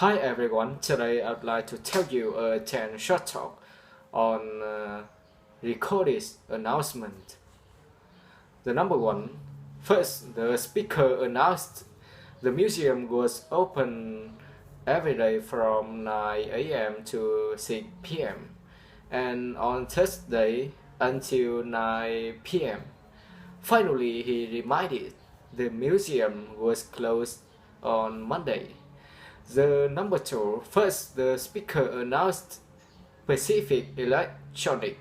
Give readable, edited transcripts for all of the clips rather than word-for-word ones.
Hi everyone, today I'd like to tell you a 10 short talk on recorded announcement. The number one, first the speaker announced the museum was open every day from 9 a.m. to 6 p.m. and on Thursday until 9 p.m. Finally, he reminded the museum was closed on Monday. The number two, first the speaker announced Pacific Electronic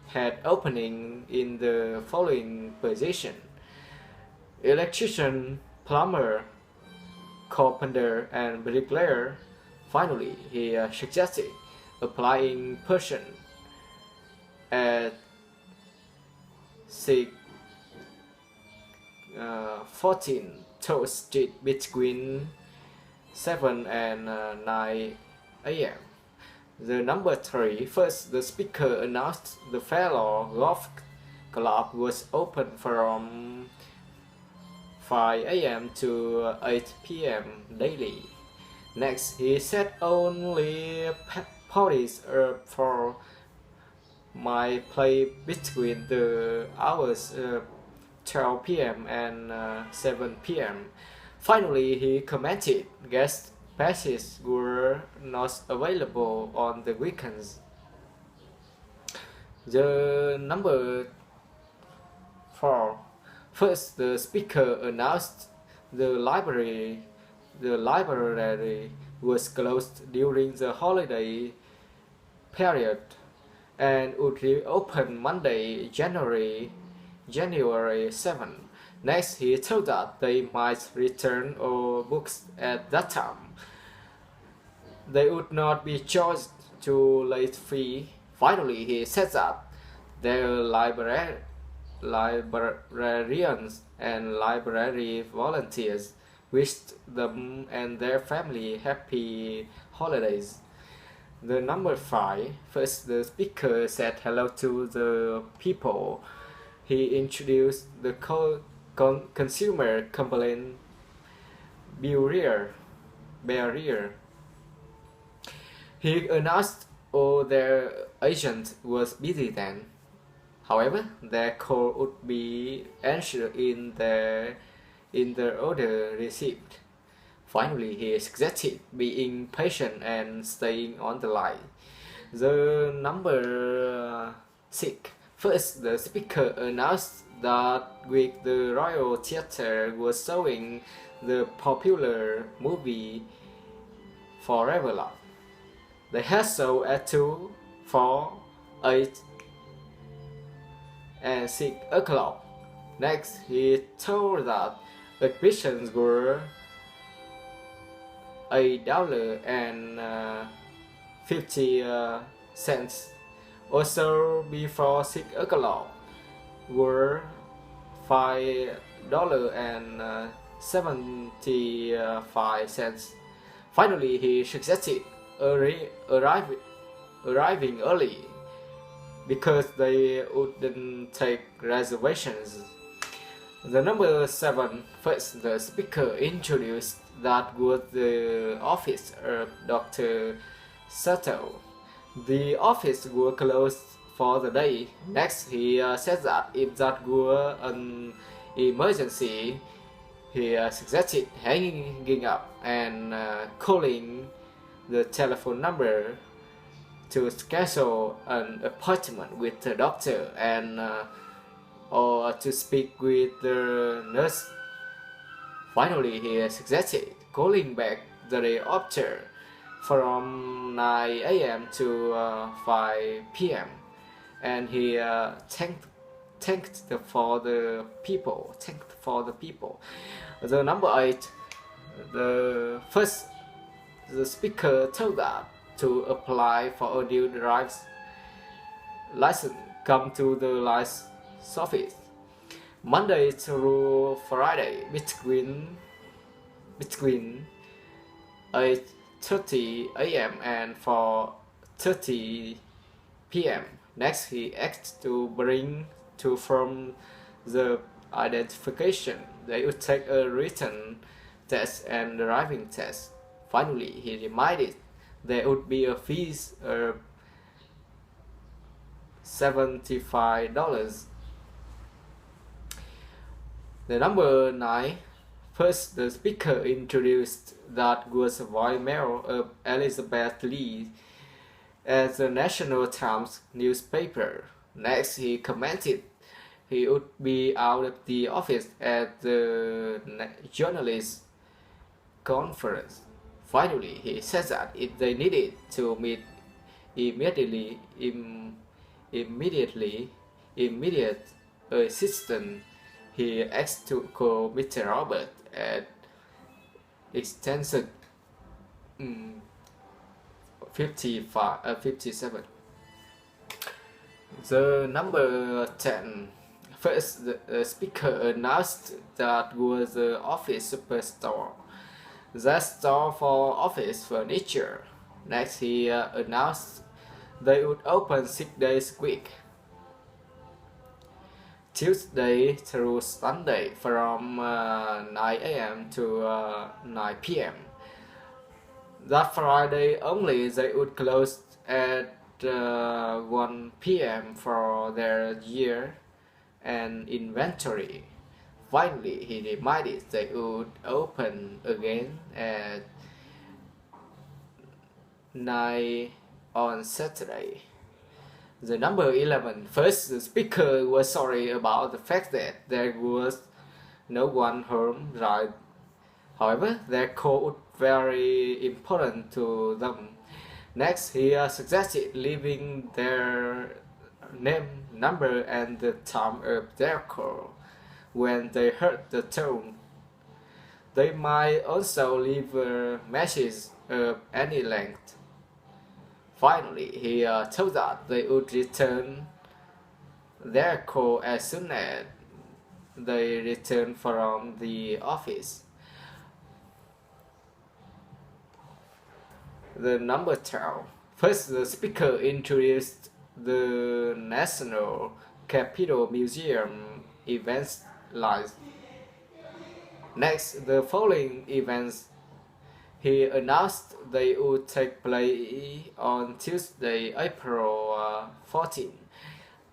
had opening in the following position: electrician, plumber, carpenter, and bricklayer. Finally, he suggested applying person at 614 Toast Street between 7 and 9 a.m. The number three, first the speaker announced the Fairlawn Golf Club was open from 5 a.m. to 8 p.m. daily. Next, he said only parties for my play between the hours 12 p.m. and 7 p.m. Finally, he commented guest passes were not available on the weekends. The number four, first the speaker announced the library was closed during the holiday period and would reopen Monday, January 7. Next, he told that they might return all books at that time. They would not be charged to late fee. Finally, he said that their librarians and library volunteers wished them and their family happy holidays. The number five, first the speaker said hello to the people. He introduced the consumer complaint barrier. He announced all their agent was busy then. However, their call would be answered in the order received. Finally, he suggested being patient and staying on the line. The number six, first the speaker announced that week the Royal Theatre was showing the popular movie Forever Love. They had show at 2, 4, 8, and 6 o'clock. Next, he told that admissions were $8.50. Also, before 6 o'clock were $5.75. Finally, he suggested arriving early because they wouldn't take reservations. The number seven, first the speaker introduced that was the office of Dr. Sato. The office was closed for the day. Next, he said that if that were an emergency, he suggested hanging up and calling the telephone number to schedule an appointment with the doctor and or to speak with the nurse. Finally, he suggested calling back the day after from 9 a.m. to 5 p.m. and he thanked for the people. The number eight, the speaker told that to apply for a new driver's license, come to the license office Monday through Friday between 8:30 a.m. and 4:30 p.m. Next, he asked to bring to from the identification. They would take a written test and driving test. Finally, he reminded there would be a fee of $75. The number 9. First, the speaker introduced that was a voicemail of Elizabeth Lee as the National Times newspaper. Next, he commented he would be out of the office at the journalist conference. Finally, he said that if they needed to meet immediate assistance, he asked to call Mr. Robert at extension 57. The number 10. First, the speaker announced that was the office superstore, that store for office furniture. Next, he announced they would open 6 days a week, Tuesday through Sunday from 9 a.m. to 9 p.m. That Friday only they would close at 1 p.m. for their year and inventory. Finally, he reminded they would open again at 9 on Saturday. The number 11. First, the speaker was sorry about the fact that there was no one home right. However, their call was very important to them. Next, he suggested leaving their name, number, and the time of their call. When they heard the tone, they might also leave a message of any length. Finally, he told that they would return their call as soon as they returned from the office. The number 12. First, the speaker introduced the National Capitol Museum events list. Next, the following events he announced they would take place on Tuesday, April 14.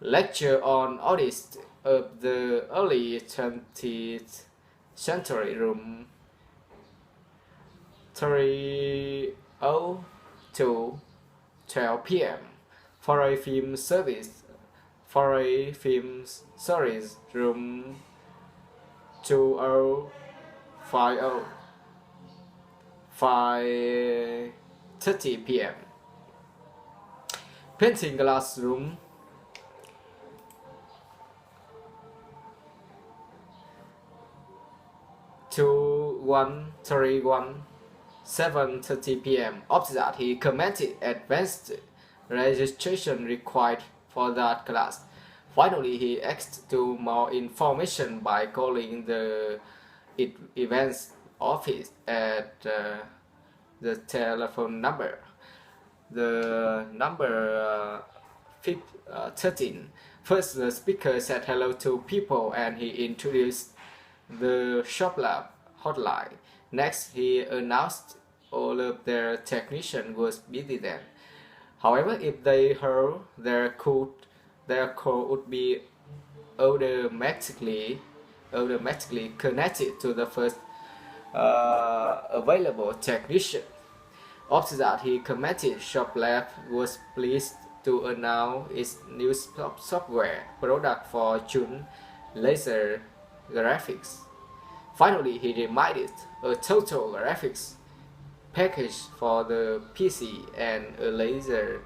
Lecture on audits of the early 20th century, room 302, 12 p.m. For a film service, room 2050, 5:30 p.m. Painting glass, room 2131, 7:30 p.m. After that, he commented advanced registration required for that class. Finally, he asked for more information by calling the events office at the telephone number. The number 13. First, the speaker said hello to people and he introduced the shop lab hotline. Next, he announced all of their technicians was busy then. However, if they heard their call would be automatically connected to the first available technician. After that, he commented Shop Lab was pleased to announce its new software product for June laser graphics. Finally, he reminded a total graphics package for the PC and a laser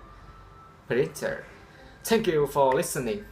printer. Thank you for listening.